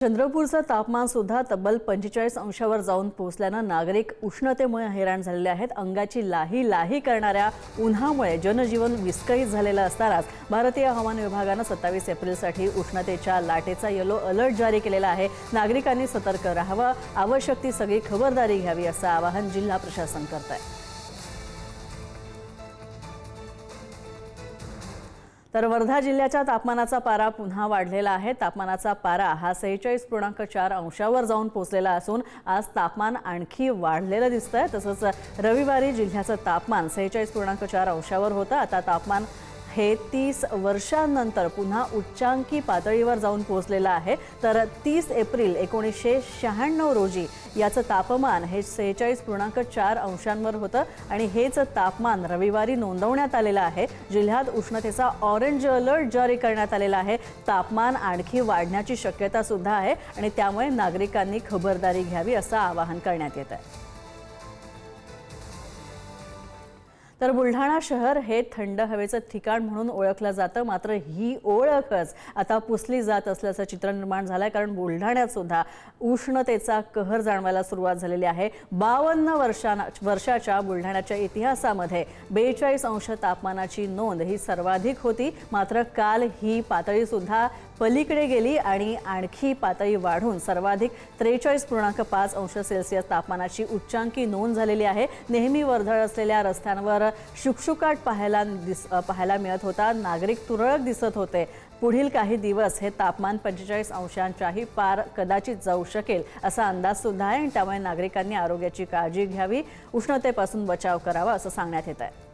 चंद्रपूरचं तापमान सुद्धा तब्बल 45 अंशावर जाऊन पोहोचल्यानं नागरिक उष्णतेमुळे हैराण झालेले आहेत। अंगाची लाही लाही करणाऱ्या उन्हामुळे जनजीवन विस्कळीत झालेलं असतानाच भारतीय हवामान विभागानं 27 एप्रिलसाठी उष्णतेच्या लाटेचा येलो अलर्ट जारी केलेला आहे। नागरिकांनी सतर्क राहावं, आवश्यक ती सगळी खबरदारी घ्यावी असं आवाहन जिल्हा प्रशासन करत आहे। तर वर्धा जिल्ह्याच्या तापमानाचा पारा पुन्हा वाढलेला आहे। तापमानाचा पारा हा 46.4 अंशावर जाऊन पोहोचलेला असून आज तापमान आणखी वाढलेलं दिसतंय। तसंच रविवारी जिल्ह्याचं तापमान 46.4 अंशावर होतं। आता तापमान हे 30 वर्षांनंतर पुन्हा उच्चांकी पातळीवर जाऊन पोहोचलेलं आहे। तर 30 एप्रिल 1996 रोजी याचं तापमान हे 46.4 अंशांवर होतं आणि हेच तापमान रविवारी नोंदवण्यात आलेलं आहे। जिल्ह्यात उष्णतेचा ऑरेंज अलर्ट जारी करण्यात आलेला आहे। तापमान आणखी वाढण्याची शक्यता सुद्धा आहे आणि त्यामुळे नागरिकांनी खबरदारी घ्यावी असं आवाहन करण्यात येत आहे। तर बुलढाणा शहर हे थंड हवेचं ठिकाण म्हणून ओळखलं जातं, मात्र ही ओळखच आता पुसली जात असल्याचं चित्र निर्माण झालंय। कारण बुलढाण्यात सुद्धा उष्णतेचा कहर जाणवायला सुरुवात झालेली आहे। 52 वर्षाच्या बुलढाण्याच्या इतिहासामध्ये 42 अंश तापमानाची नोंद ही सर्वाधिक होती। मात्र काल ही पातळी सुद्धा पलीकडे गेली आणि आणखी पातळी वाढून सर्वाधिक 43.5 अंश सेल्सिअस तापमानाची उच्चांकी नोंद झालेली आहे। नेहमी वर्दळ असलेल्या रस्त्यांवर शुकशुकाट पाहायला मिळत होता। नागरिक तुरळक दिसत होते। पुढील काही दिवस हे तापमान 45 अंशांच्याही पार कदाचित जाऊ शकेल असा अंदाज सुद्धा आहे। त्यामुळे नागरिकांनी आरोग्याची काळजी घ्यावी, उष्णतेपासून बचाव करावा असं सांगण्यात येत आहे।